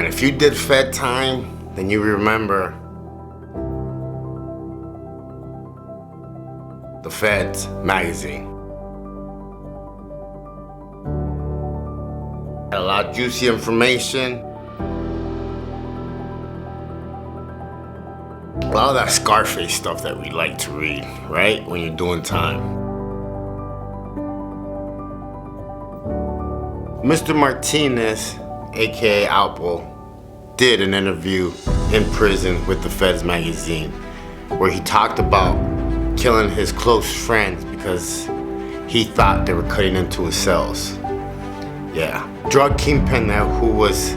on, if you did Fed time, then you remember the Feds magazine. Had a lot of juicy information. A lot of that Scarface stuff that we like to read, right? When you're doing time. Mr. Martinez, aka Alpo, did an interview in prison with the Feds magazine where he talked about killing his close friends because he thought they were cutting into his cells. Yeah. Drug kingpin now who was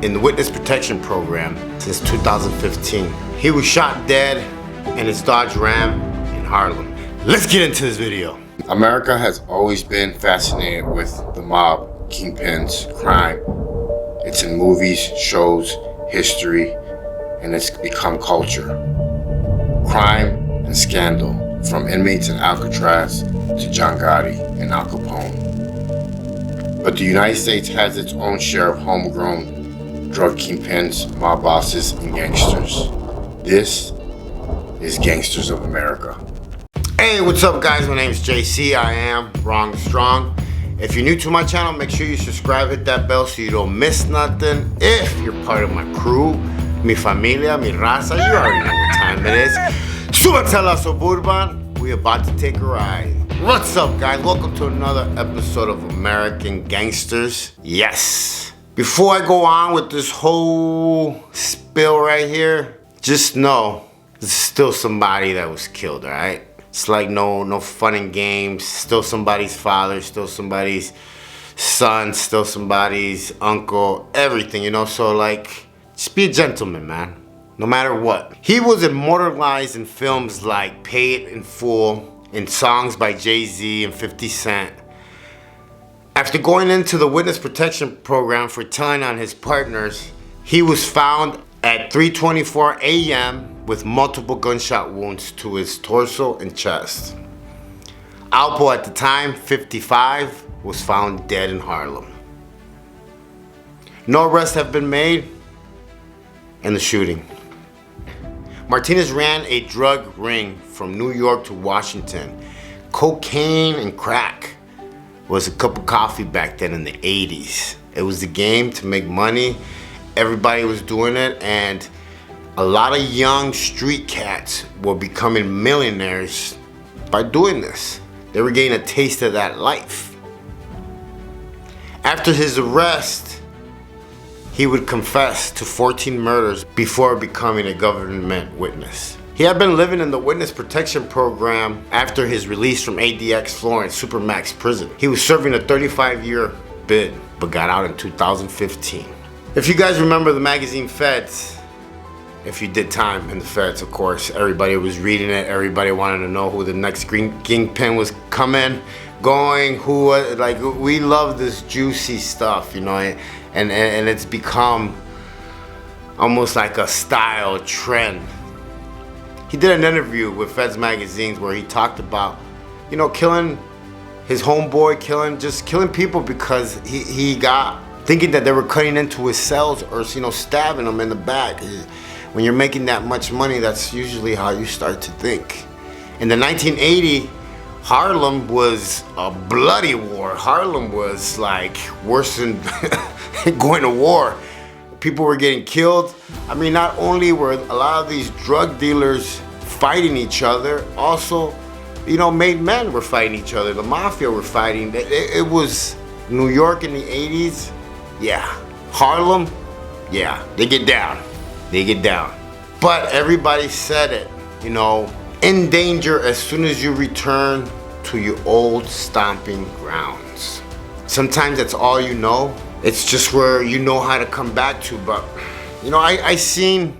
in the witness protection program since 2015. He was shot dead in his Dodge Ram in Harlem. Let's get into this video. America has always been fascinated with the mob, kingpins, crime. It's in movies, shows, history, and it's become culture. Crime and scandal, from inmates in Alcatraz to John Gotti and Al Capone. But the United States has its own share of homegrown drug kingpins, mob bosses, and gangsters. This is Gangsters of America. Hey, what's up guys? My name is JC. I am Wrong Strong. If you're new to my channel, make sure you subscribe, hit that bell so you don't miss nothing. If you're part of my crew, mi familia, mi raza, you already know what time it is. Súbete Suburban, we about to take a ride. What's up guys? Welcome to another episode of American Gangsters. Yes. Before I go on with this whole spill right here, just know this is still somebody that was killed, alright? It's like no fun and games. Still somebody's father, still somebody's son, still somebody's uncle, everything, you know? So like, just be a gentleman, man, no matter what. He was immortalized in films like Pay It in Full, in songs by Jay-Z and 50 Cent. After going into the witness protection program for telling on his partners, he was found at 3:24 a.m. with multiple gunshot wounds to his torso and chest. Alpo, at the time, 55, was found dead in Harlem. No arrests have been made in the shooting. Martinez ran a drug ring from New York to Washington. Cocaine and crack was a cup of coffee back then in the 80s. It was the game to make money. Everybody was doing it, and a lot of young street cats were becoming millionaires by doing this. They were getting a taste of that life. After his arrest, he would confess to 14 murders before becoming a government witness. He had been living in the witness protection program after his release from ADX Florence Supermax prison. He was serving a 35-year bid, but got out in 2015. If you guys remember the magazine Feds, if you did time in the Feds, of course, everybody was reading it. Everybody wanted to know who the next green kingpin was coming, going, who, like, we love this juicy stuff, you know, and it's become almost like a style trend. He did an interview with Feds magazines where he talked about, you know, killing his homeboy, killing people because he got thinking that they were cutting into his cells or, you know, stabbing them in the back. When you're making that much money, that's usually how you start to think. In the 1980, Harlem was a bloody war. Harlem was like worse than going to war. People were getting killed. I mean, not only were a lot of these drug dealers fighting each other, also, you know, made men were fighting each other. The mafia were fighting. It was New York in the 80s. Yeah. Harlem, yeah, they get down. They get down. But everybody said it, you know, in danger as soon as you return to your old stomping grounds. Sometimes that's all you know. It's just where you know how to come back to. But, you know, I seen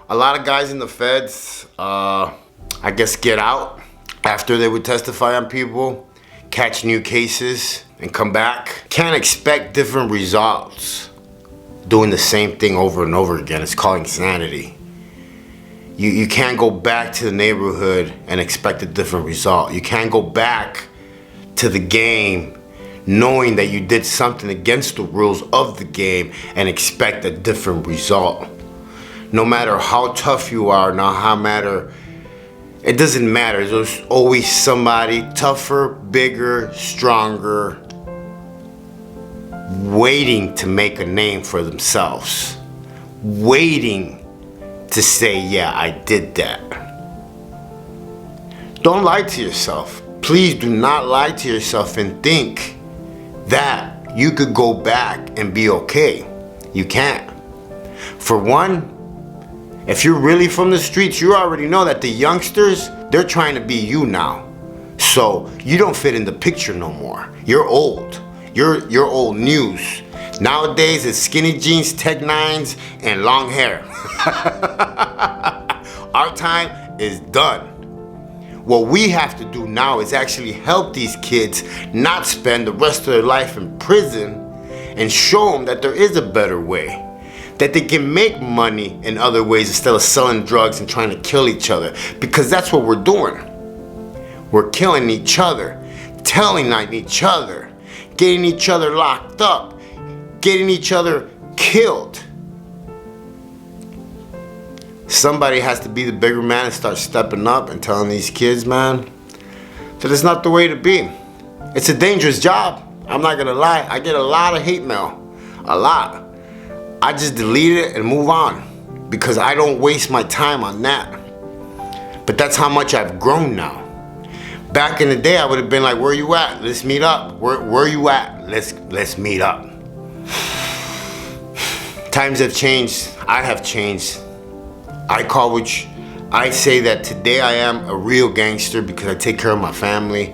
a lot of guys in the Feds, I guess, get out after they would testify on people, catch new cases, and come back. Can't expect different results doing the same thing over and over again. It's called insanity. You can't go back to the neighborhood and expect a different result. You can't go back to the game knowing that you did something against the rules of the game and expect a different result. No matter how tough you are, it doesn't matter. There's always somebody tougher, bigger, stronger, waiting to make a name for themselves. Waiting to say, yeah, I did that. Don't lie to yourself. Please do not lie to yourself and think that you could go back and be okay. You can't. For one, if you're really from the streets, you already know that the youngsters, they're trying to be you now. So you don't fit in the picture no more. You're old. You're old news. Nowadays it's skinny jeans, Tech 9s, and long hair. Our time is done. What we have to do now is actually help these kids not spend the rest of their life in prison and show them that there is a better way. That they can make money in other ways instead of selling drugs and trying to kill each other. Because that's what we're doing. We're killing each other, telling on each other, getting each other locked up, getting each other killed. Somebody has to be the bigger man and start stepping up and telling these kids, man, that it's not the way to be. It's a dangerous job. I'm not gonna lie. I get a lot of hate mail. A lot. I just delete it and move on because I don't waste my time on that. But that's how much I've grown now. Back in the day, I would have been like, where you at? Let's meet up. Where you at? Let's meet up. Times have changed. I have changed. I say that today I am a real gangster because I take care of my family.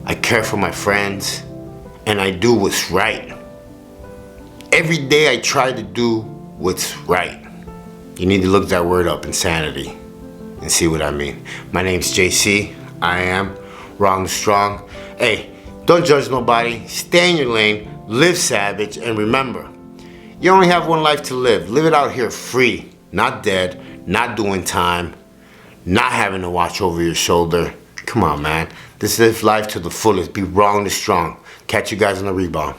I care for my friends. And I do what's right. Every day I try to do what's right. You need to look that word up, insanity, and see what I mean. My name's JC. I am Wrong Strong. Hey, don't judge nobody. Stay in your lane. Live savage. And remember, you only have one life to live. Live it out here free. Not dead. Not doing time. Not having to watch over your shoulder. Come on, man. This live life to the fullest. Be wrong to strong. Catch you guys on the rebound.